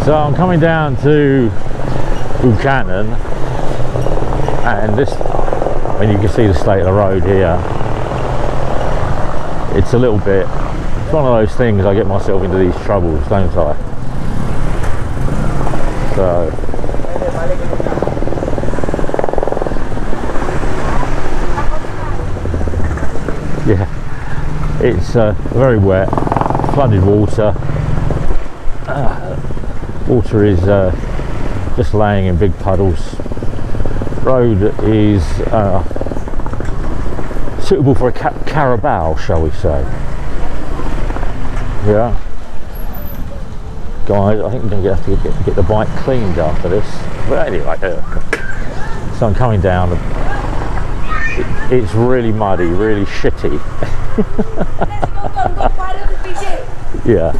So I'm coming down to BUCANA, and this, I mean, you can see the state of the road here. It's a little bit, it's one of those things, I get myself into these troubles, don't I? So yeah, it's very wet, flooded water. Water is just laying in big puddles. Road is suitable for a carabao, shall we say. Yeah. Guys, I think we're going to have to get the bike cleaned after this. But anyway, so I'm coming down. It's really muddy, really shitty. Yeah.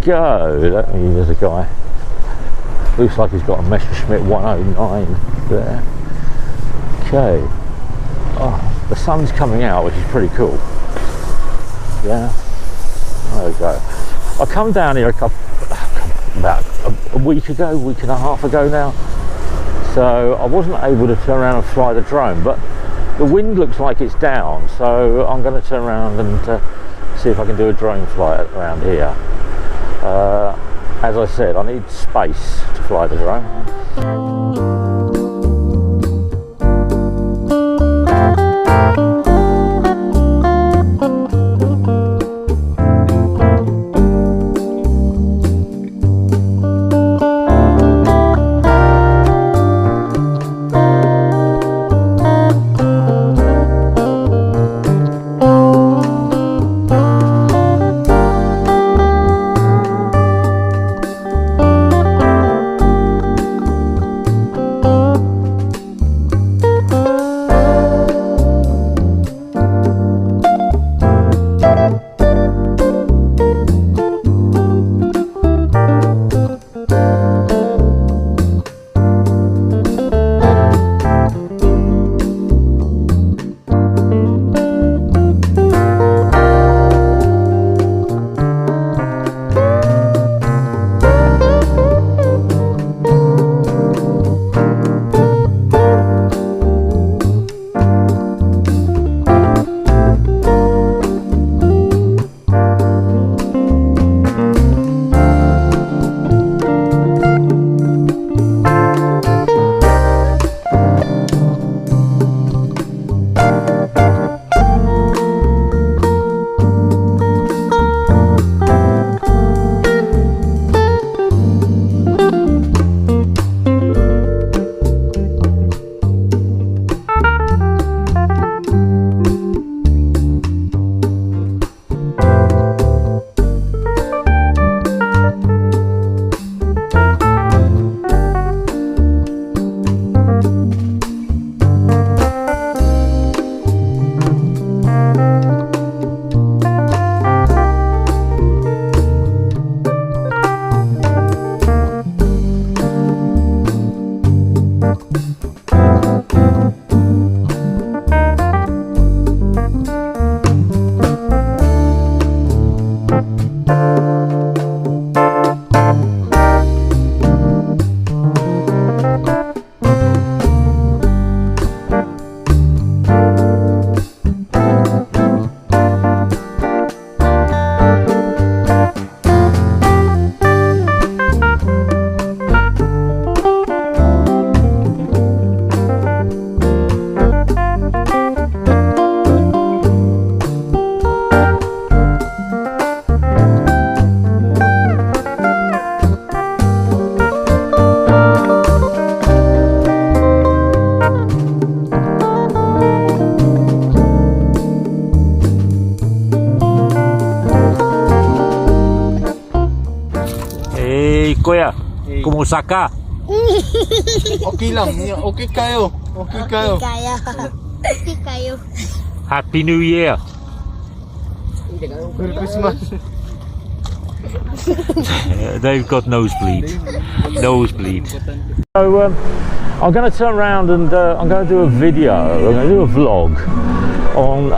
Go, there's a guy, looks like he's got a Messerschmitt 109 there. Okay, oh, the sun's coming out, which is pretty cool. Yeah, there we go. I come down here about a week ago, week and a half ago now, so I wasn't able to turn around and fly the drone, but the wind looks like it's down, so I'm going to turn around and see if I can do a drone flight around here. As I said, I need space to fly the drone. Kuya, kumusta ka? Okay lang, okay kayo. Okay kayo. Okay kayo. Happy New Year. Merry Christmas. They've got nosebleed. Nosebleed. So I'm going to turn around and I'm going to do a video. I'm going to do a vlog on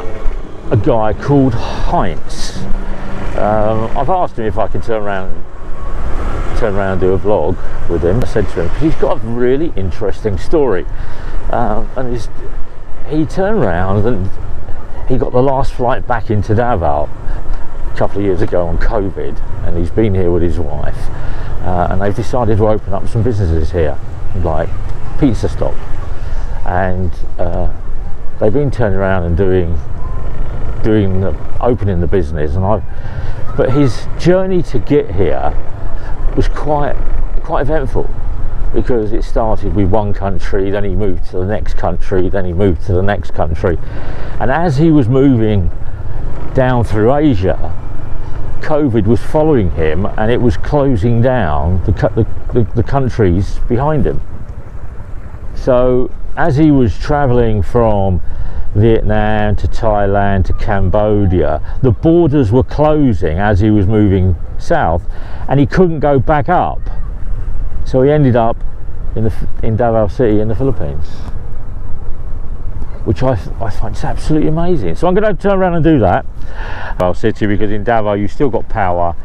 a guy called Heinz. I've asked him if I can turn around and do a vlog with him. I said to him, because he's got a really interesting story, and he turned around and he got the last flight back into Davao a couple of years ago on COVID, and he's been here with his wife, and they've decided to open up some businesses here, like pizza stop, and they've been turning around and opening the business, but his journey to get here was quite eventful, because it started with one country, then he moved to the next country, then he moved to the next country, and as he was moving down through Asia, COVID was following him, and it was closing down the countries behind him. So as he was traveling from Vietnam to Thailand to Cambodia, the borders were closing as he was moving south, and he couldn't go back up. So he ended up in Davao City in the Philippines, which I find absolutely amazing. So I'm going to turn around and do that. Davao City, because in Davao you still got power.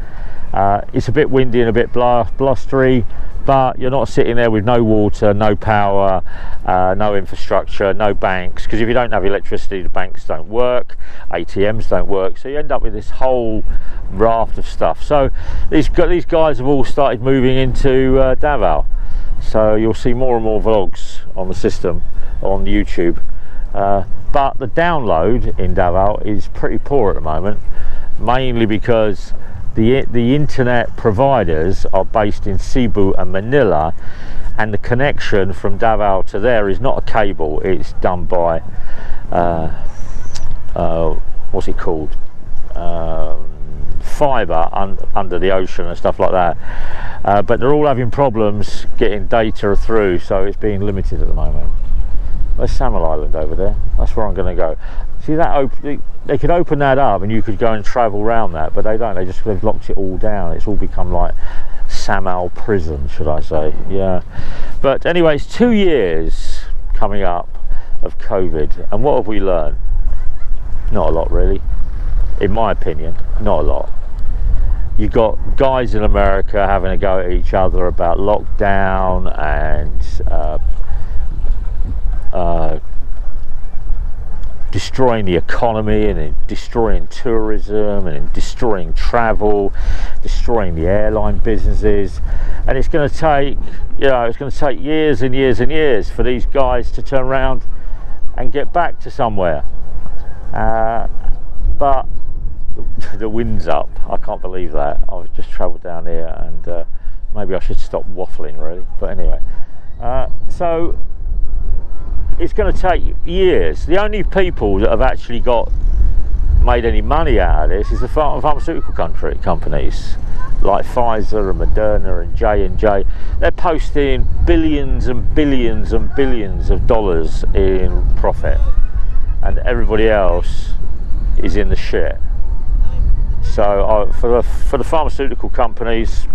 It's a bit windy and a bit blustery, but you're not sitting there with no water, no power, no infrastructure, no banks, because if you don't have electricity, the banks don't work, ATMs don't work, so you end up with this whole raft of stuff. So these guys have all started moving into Davao, so you'll see more and more vlogs on the system on YouTube, but the download in Davao is pretty poor at the moment, mainly because the internet providers are based in Cebu and Manila, and the connection from Davao to there is not a cable, it's done by what's it called, fibre under the ocean and stuff like that, but they're all having problems getting data through, so it's being limited at the moment. There's Samal Island over there, that's where I'm going to go. See that they could open that up and you could go and travel around that, but they don't. They've locked it all down. It's all become like Samal prison, should I say? Yeah. But anyway, it's 2 years coming up of COVID, and what have we learned? Not a lot, really. In my opinion, not a lot. You got guys in America having a go at each other about lockdown and destroying the economy, and destroying tourism, and destroying travel, destroying the airline businesses, and it's going to take, it's going to take years and years and years for these guys to turn around and get back to somewhere. But the wind's up. I can't believe that. I've just travelled down here, and maybe I should stop waffling, really. But anyway, so it's going to take years. The only people that have actually made any money out of this is the pharmaceutical companies like Pfizer and Moderna and J&J. They're posting billions and billions and billions of dollars in profit, and everybody else is in the shit. So for the pharmaceutical companies,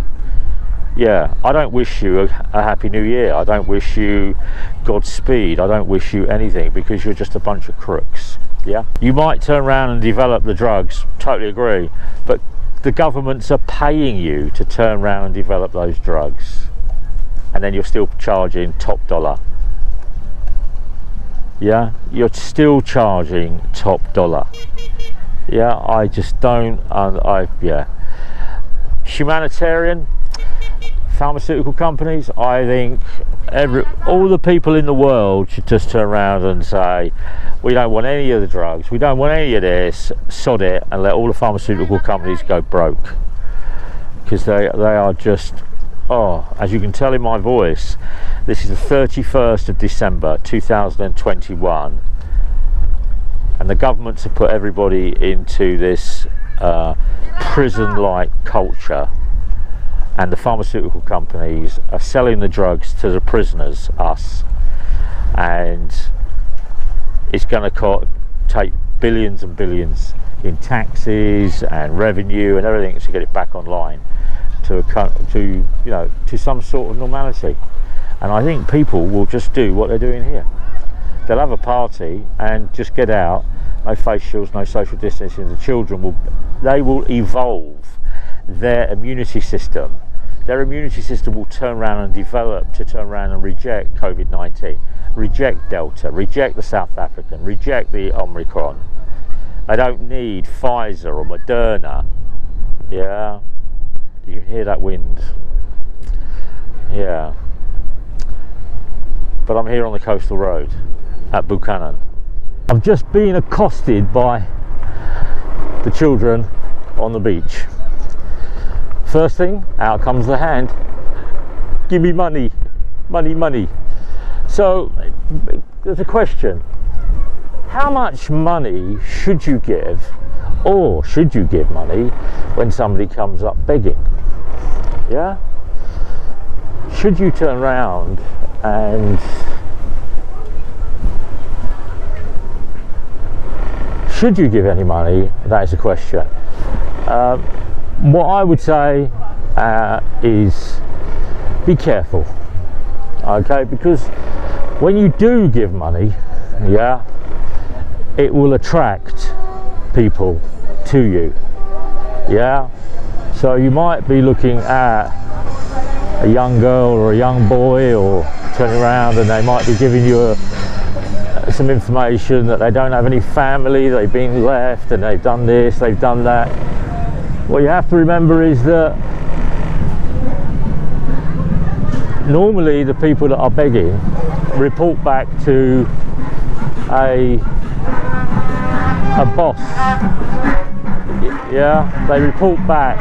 yeah, I don't wish you a happy new year. I don't wish you Godspeed. I don't wish you anything, because you're just a bunch of crooks. Yeah, you might turn around and develop the drugs, totally agree, but the governments are paying you to turn around and develop those drugs, and then you're still charging top dollar. Yeah, you're still charging top dollar. Yeah, I just don't, yeah. Humanitarian, pharmaceutical companies, I think all the people in the world should just turn around and say, we don't want any of the drugs, we don't want any of this, sod it, and let all the pharmaceutical companies go broke, because they are just, as you can tell in my voice, this is the 31st of December 2021, and the governments have put everybody into this prison-like culture, and the pharmaceutical companies are selling the drugs to the prisoners, us, and it's going to take billions and billions in taxes and revenue and everything to get it back online to some sort of normality. And I think people will just do what they're doing here. They'll have a party and just get out, no face shields, no social distancing. The children will evolve their immunity system. Their immunity system will turn around and develop to turn around and reject COVID-19, reject Delta, reject the South African, reject the Omicron. They don't need Pfizer or Moderna. Yeah, you can hear that wind. Yeah. But I'm here on the coastal road at BUCANA. I've just been accosted by the children on the beach. First thing, out comes the hand. Give me money, money, money. So there's a question. How much money should you give, or should you give money when somebody comes up begging? Yeah? Should you turn around and should you give any money? That is the question. What I would say is be careful, okay? Because when you do give money, yeah, it will attract people to you, yeah? So you might be looking at a young girl or a young boy, or turning around and they might be giving you some information that they don't have any family, they've been left and they've done this, they've done that. What you have to remember is that normally the people that are begging report back to a boss. Yeah, they report back.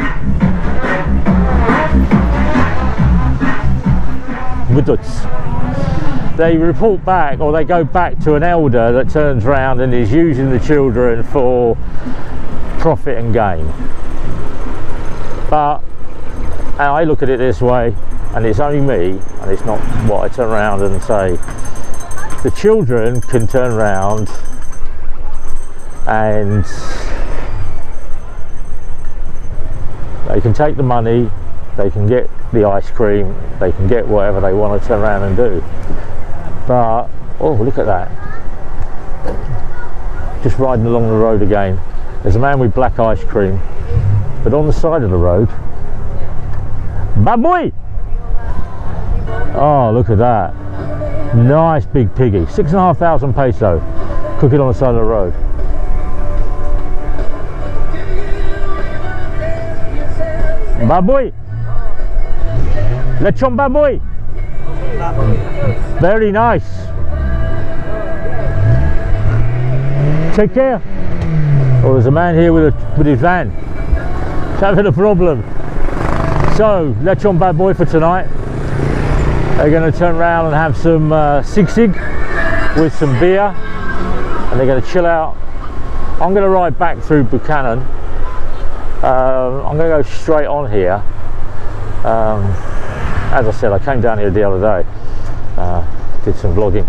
They report back, or they go back to an elder that turns around and is using the children for profit and gain. But and I look at it this way, and it's only me, and it's not what I turn around and say. The children can turn around and they can take the money, they can get the ice cream, they can get whatever they want to turn around and do. But oh, look at that, just riding along the road again, there's a man with black ice cream, but on the side of the road, baboy, oh look at that, nice big piggy, 6,500 peso, cooking on the side of the road. Baboy, lechon baboy. Very nice. Take care. Oh, there's a man here with his van. He's having a problem. So, lechon baboy for tonight. They're going to turn around and have some sig with some beer, and they're going to chill out. I'm going to ride back through BUCANA. I'm going to go straight on here. As I said, I came down here the other day, did some vlogging.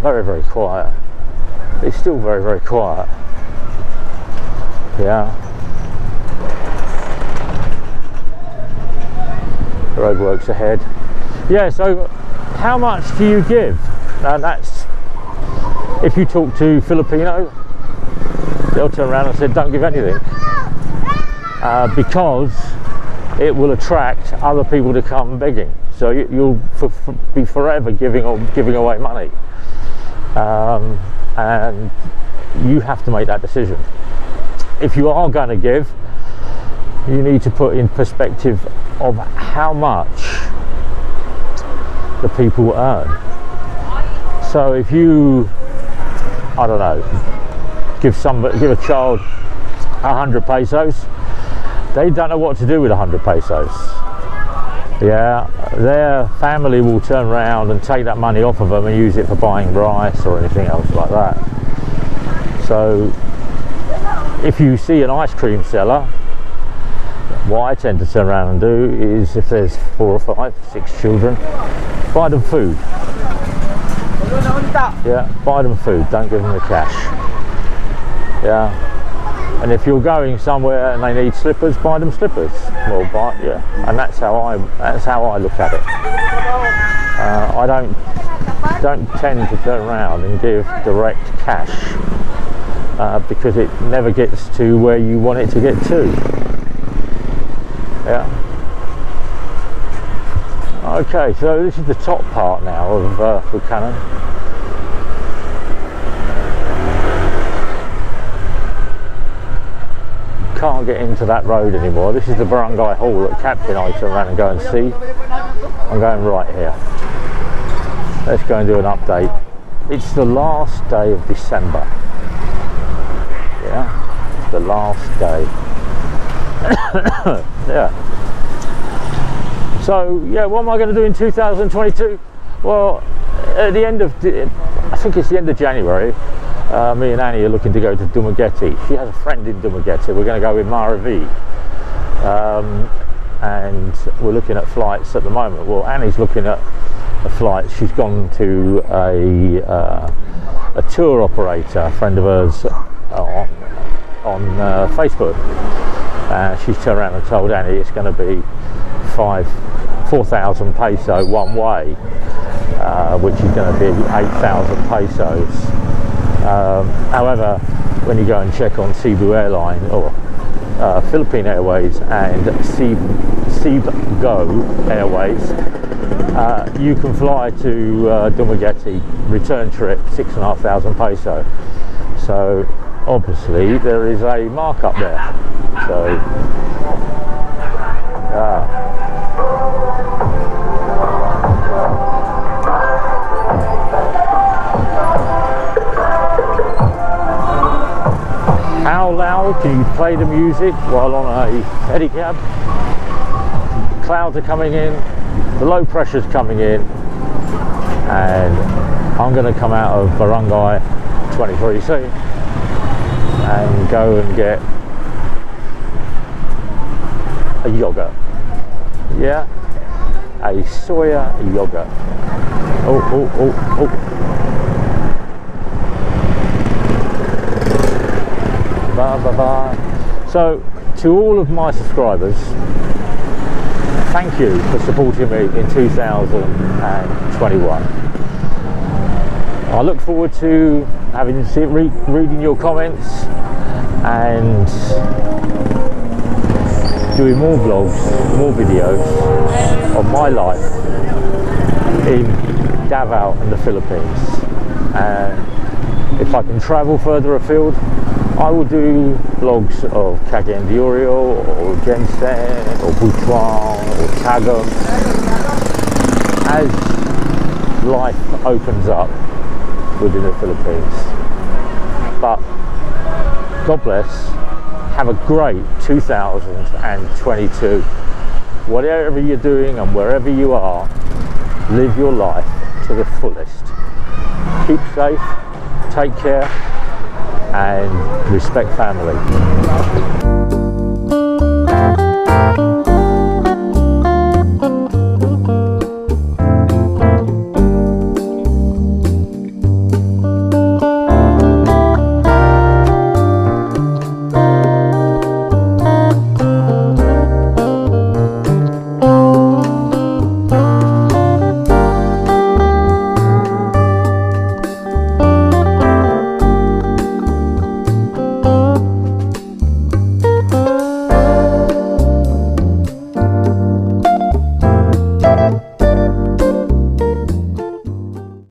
Very, very quiet. It's still very, very quiet. Yeah. Roadworks ahead. Yeah, so how much do you give? And that's, if you talk to Filipino, they'll turn around and say don't give anything, because it will attract other people to come begging. So you'll be forever giving away money, and you have to make that decision. If you are going to give, you need to put in perspective of how much the people earn. So if you, I don't know, give a child 100 pesos, they don't know what to do with 100 pesos. Yeah, their family will turn around and take that money off of them and use it for buying rice or anything else like that. So if you see an ice cream seller, what I tend to turn around and do is, if there's 4 or 5, 6 children, buy them food. Yeah, buy them food, don't give them the cash. Yeah. And if you're going somewhere and they need slippers, buy them slippers. Well, yeah, and that's how I look at it. I don't tend to turn around and give direct cash because it never gets to where you want it to get to. Yeah. Okay, so this is the top part now of BUCANA. Can't get into that road anymore. This is the Burangay Hall that Captain I turn around and go and see. I'm going right here. Let's go and do an update. It's the last day of December. Yeah, it's the last day. Yeah. So yeah, what am I going to do in 2022? Well, at the end of, I think it's the end of January, me and Annie are looking to go to Dumaguete. She has a friend in Dumaguete. We're going to go in Maravi, and we're looking at flights at the moment. Well, Annie's looking at a flight. She's gone to a tour operator, a friend of hers, on Facebook. She's turned around and told Annie it's going to be 4,000 peso one way, which is going to be 8,000 pesos. However, when you go and check on Cebu Airline or Philippine Airways and Cebgo Airways, you can fly to Dumaguete, return trip 6,500 peso. So obviously there is a markup there. So how loud can you play the music while on a pedicab? Clouds are coming in, the low pressure's coming in, and I'm going to come out of Barangay 23C and go and get a yogurt. Yeah, a soya yogurt. Oh. Bye. So, to all of my subscribers, thank you for supporting me in 2021. I look forward to reading your comments and doing more vlogs, more videos of my life in Davao and the Philippines. And if I can travel further afield, I will do vlogs of Cagayan de Oro or Jensen or Butuan or Tagum as life opens up within the Philippines. But God bless, have a great 2022. Whatever you're doing and wherever you are, live your life to the fullest. Keep safe, take care, and respect family.